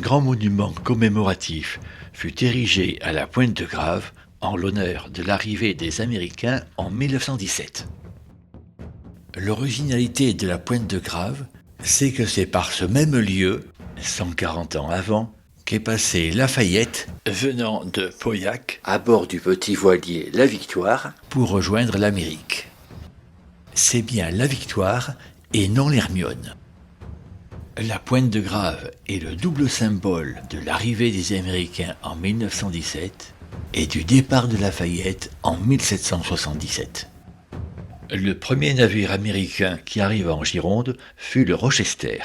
grand monument commémoratif fut érigé à la Pointe de Grave en l'honneur de l'arrivée des Américains en 1917. L'originalité de la Pointe de Grave, c'est que c'est par ce même lieu, 140 ans avant, qu'est passé Lafayette, venant de Pauillac, à bord du petit voilier La Victoire, pour rejoindre l'Amérique. C'est bien La Victoire et non l'Hermione. La Pointe de Grave est le double symbole de l'arrivée des Américains en 1917 et du départ de Lafayette en 1777. Le premier navire américain qui arriva en Gironde fut le Rochester.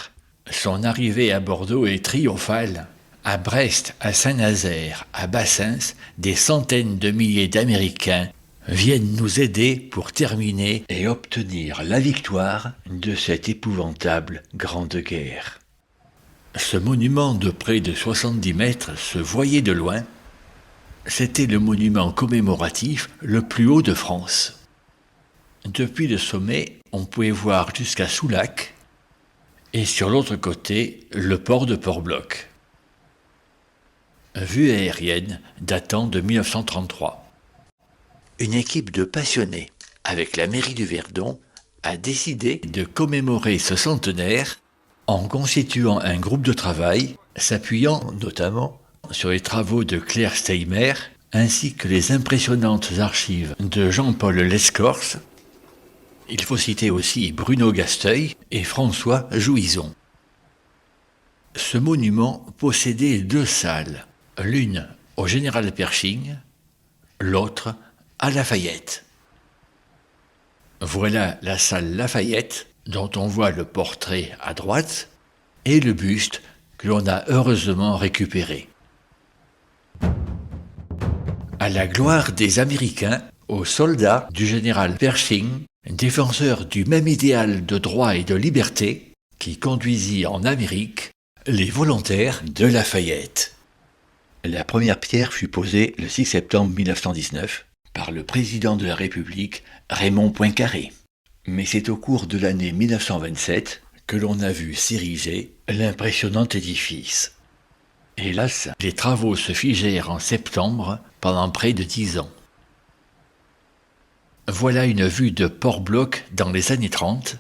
Son arrivée à Bordeaux est triomphale. À Brest, à Saint-Nazaire, à Bassens, des centaines de milliers d'Américains viennent nous aider pour terminer et obtenir la victoire de cette épouvantable Grande Guerre. Ce monument de près de 70 mètres se voyait de loin. C'était le monument commémoratif le plus haut de France. Depuis le sommet, on pouvait voir jusqu'à Soulac et sur l'autre côté, le port de Port-Bloc. Vue aérienne datant de 1933. Une équipe de passionnés, avec la mairie du Verdon, a décidé de commémorer ce centenaire en constituant un groupe de travail, s'appuyant notamment sur les travaux de Claire Steimer, ainsi que les impressionnantes archives de Jean-Paul Lescorce. Il faut citer aussi Bruno Gasteuil et François Jouison. Ce monument possédait 2 salles, l'une au Général Pershing, l'autre à Lafayette. Voilà la salle Lafayette, dont on voit le portrait à droite, et le buste que l'on a heureusement récupéré. À la gloire des Américains, aux soldats du général Pershing, défenseur du même idéal de droit et de liberté qui conduisit en Amérique les volontaires de Lafayette. La première pierre fut posée le 6 septembre 1919 par le président de la République, Raymond Poincaré. Mais c'est au cours de l'année 1927 que l'on a vu s'ériger l'impressionnant édifice. Hélas, les travaux se figèrent en septembre pendant près de 10 ans. Voilà une vue de Port-Bloc dans les années 30.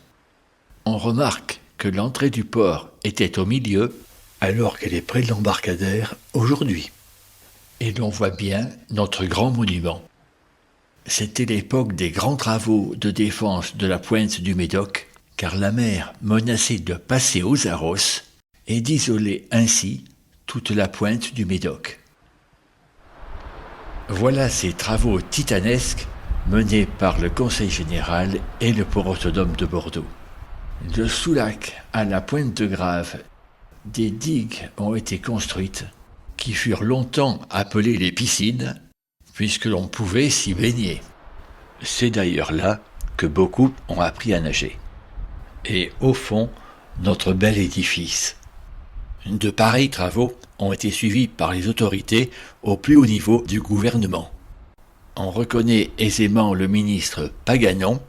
On remarque que l'entrée du port était au milieu, alors qu'elle est près de l'embarcadère aujourd'hui. Et l'on voit bien notre grand monument. C'était l'époque des grands travaux de défense de la pointe du Médoc, car la mer menaçait de passer aux Arros et d'isoler ainsi toute la pointe du Médoc. Voilà ces travaux titanesques menés par le Conseil général et le port autonome de Bordeaux. De Soulac à la Pointe de Grave, des digues ont été construites, qui furent longtemps appelées les piscines, puisque l'on pouvait s'y baigner. C'est d'ailleurs là que beaucoup ont appris à nager. Et au fond, notre bel édifice. De pareils travaux ont été suivis par les autorités au plus haut niveau du gouvernement. On reconnaît aisément le ministre Paganon.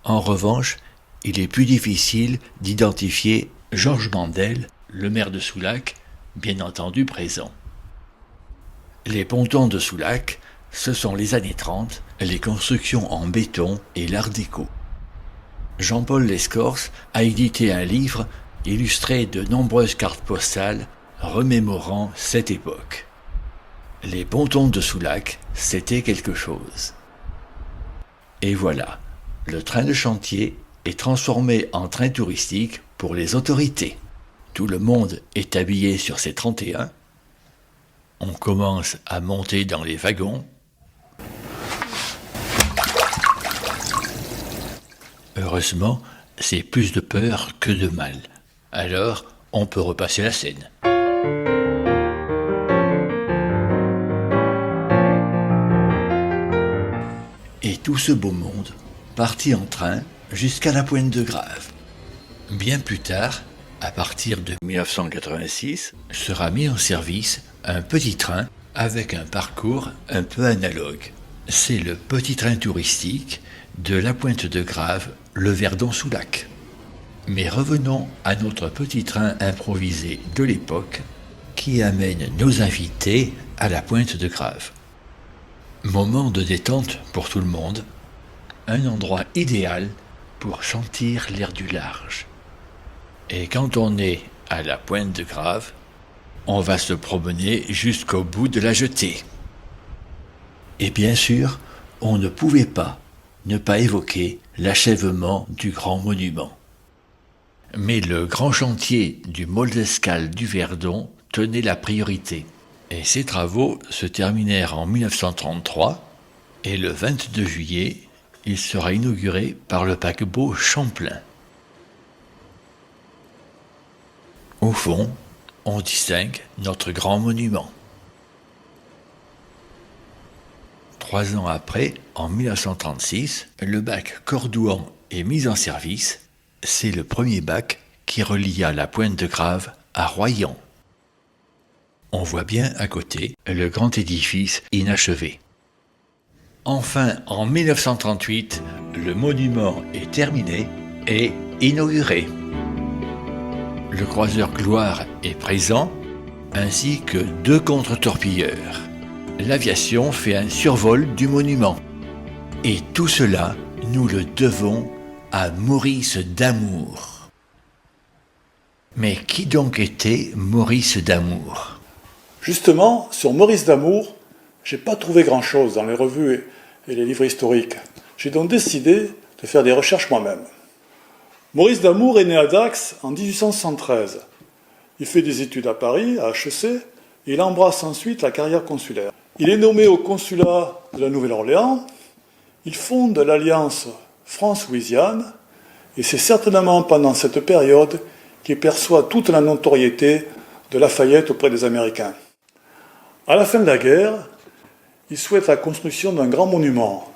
En revanche, il est plus difficile d'identifier Georges Mandel, le maire de Soulac, bien entendu présent. Les pontons de Soulac, ce sont les années 30, les constructions en béton et l'art déco. Jean-Paul Lescorce a édité un livre illustré de nombreuses cartes postales remémorant cette époque. Les pontons de Soulac, c'était quelque chose. Et voilà, le train de chantier est transformé en train touristique pour les autorités. Tout le monde est habillé sur ces 31. On commence à monter dans les wagons. Heureusement, c'est plus de peur que de mal. Alors, on peut repasser la scène. Et tout ce beau monde partit en train jusqu'à la Pointe de Grave. Bien plus tard, à partir de 1986, sera mis en service un petit train avec un parcours un peu analogue. C'est le petit train touristique de la Pointe de Grave, le Verdon-Soulac. Mais revenons à notre petit train improvisé de l'époque qui amène nos invités à la Pointe de Grave. Moment de détente pour tout le monde, un endroit idéal pour sentir l'air du large. Et quand on est à la Pointe de Grave, on va se promener jusqu'au bout de la jetée. Et bien sûr, on ne pouvait pas ne pas évoquer l'achèvement du grand monument. Mais le grand chantier du Moldescal du Verdon tenait la priorité. Et ces travaux se terminèrent en 1933 et le 22 juillet, il sera inauguré par le paquebot Champlain. Au fond, on distingue notre grand monument. 3 ans après, en 1936, le bac Cordouan est mis en service. C'est le premier bac qui relia la Pointe de Grave à Royan. On voit bien à côté le grand édifice inachevé. Enfin, en 1938, le monument est terminé et inauguré. Le croiseur Gloire est présent, ainsi que 2 contre-torpilleurs. L'aviation fait un survol du monument. Et tout cela, nous le devons à Maurice Damour. Mais qui donc était Maurice Damour ? Justement, sur Maurice Damour, j'ai pas trouvé grand-chose dans les revues et les livres historiques. J'ai donc décidé de faire des recherches moi-même. Maurice Damour est né à Dax en 1873. Il fait des études à Paris, à HEC, et il embrasse ensuite la carrière consulaire. Il est nommé au consulat de la Nouvelle-Orléans. Il fonde l'alliance France-Louisiane, et c'est certainement pendant cette période qu'il perçoit toute la notoriété de Lafayette auprès des Américains. À la fin de la guerre, il souhaite la construction d'un grand monument,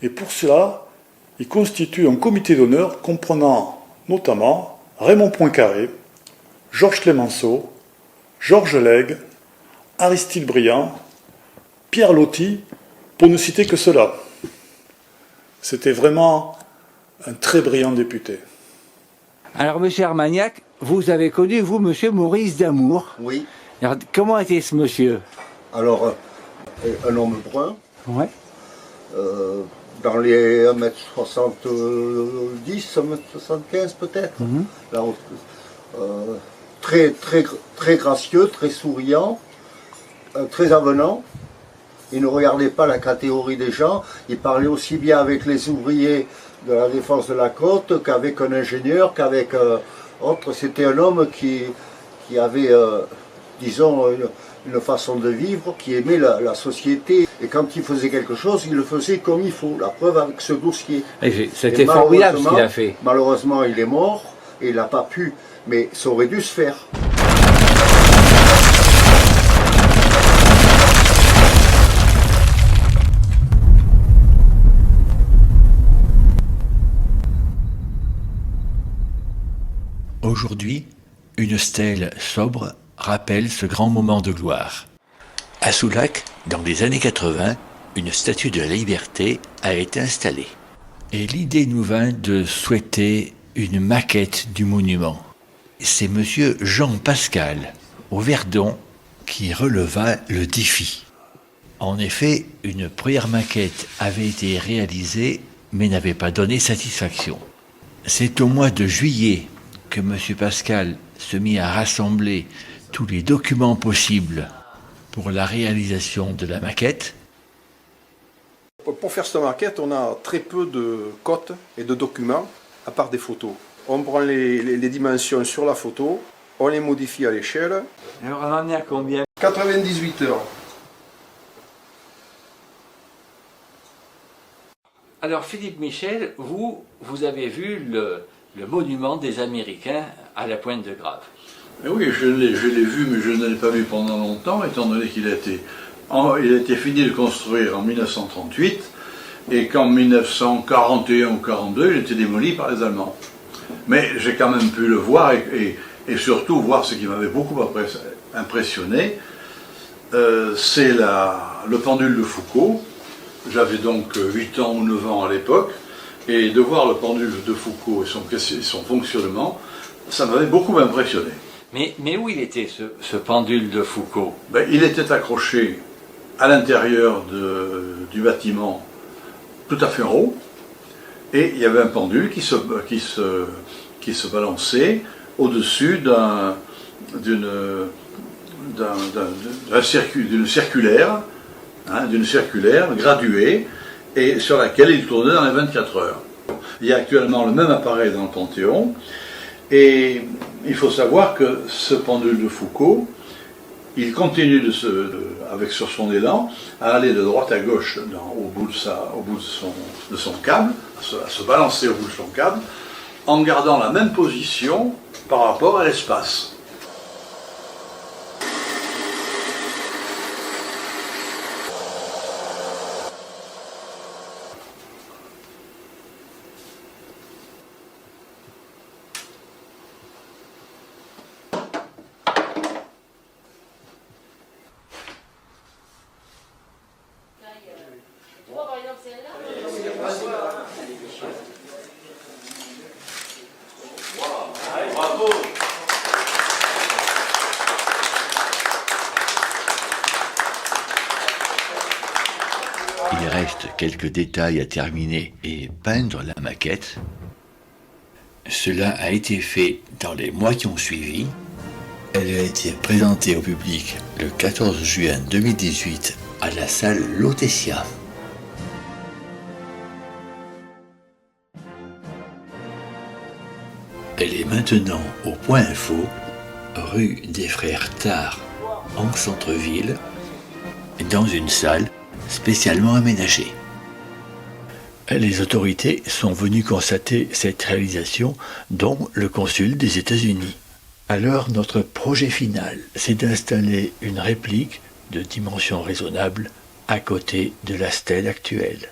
et pour cela, il constitue un comité d'honneur comprenant notamment Raymond Poincaré, Georges Clemenceau, Georges Lègue, Aristide Briand, Pierre Loti, pour ne citer que cela. C'était vraiment un très brillant député. Alors, monsieur Armagnac, vous avez connu, vous, monsieur Maurice Damour. Oui. Alors, comment était ce monsieur? Alors, un homme brun, Ouais. dans les 1m70, 1m75 peut-être. Là, très gracieux, très souriant, très avenant. Il ne regardait pas la catégorie des gens. Il parlait aussi bien avec les ouvriers de la défense de la côte qu'avec un ingénieur, qu'avec autre. C'était un homme qui avait, disons, une façon de vivre, qui aimait la société. Et quand il faisait quelque chose, il le faisait comme il faut. La preuve avec ce dossier. C'était formidable ce qu'il a fait. Malheureusement, il est mort et il n'a pas pu. Mais ça aurait dû se faire. Aujourd'hui, une stèle sobre rappelle ce grand moment de gloire. À Soulac, dans les années 80, une statue de la liberté a été installée. Et l'idée nous vint de souhaiter une maquette du monument. C'est monsieur Jean Pascal, au Verdon, qui releva le défi. En effet, une première maquette avait été réalisée, mais n'avait pas donné satisfaction. C'est au mois de juillet que M. Pascal se mit à rassembler tous les documents possibles pour la réalisation de la maquette. Pour faire cette maquette, on a très peu de cotes et de documents, à part des photos. On prend les dimensions sur la photo, on les modifie à l'échelle. Alors, on en est à combien? 98 heures. Alors, Philippe Michel, vous avez vu le monument des Américains à la Pointe de Grave. Mais oui, je l'ai vu, mais je ne l'ai pas vu pendant longtemps, étant donné qu'il a été fini de construire en 1938, et qu'en 1941 ou 42, il était démoli par les Allemands. Mais j'ai quand même pu le voir, et surtout voir ce qui m'avait beaucoup impressionné, c'est le pendule de Foucault. J'avais donc 8 ans ou 9 ans à l'époque. Et de voir le pendule de Foucault et son fonctionnement, ça m'avait beaucoup impressionné. Mais où il était ce pendule de Foucault? Ben, il était accroché à l'intérieur du bâtiment, tout à fait en haut, et il y avait un pendule qui se balançait au-dessus d'une circulaire, d'une circulaire graduée, et sur laquelle il tournait dans les 24 heures. Il y a actuellement le même appareil dans le Panthéon, et il faut savoir que ce pendule de Foucault, il continue sur son élan, à aller de droite à gauche au bout de son câble, à se balancer au bout de son câble, en gardant la même position par rapport à l'espace. Il reste quelques détails à terminer et peindre la maquette. Cela a été fait dans les mois qui ont suivi. Elle a été présentée au public le 14 juin 2018 à la salle Lautessia. Elle est maintenant au Point Info, rue des Frères Tard, en centre-ville, dans une salle spécialement aménagée. Les autorités sont venues constater cette réalisation, dont le consul des États-Unis. Alors notre projet final, c'est d'installer une réplique de dimension raisonnable à côté de la stèle actuelle.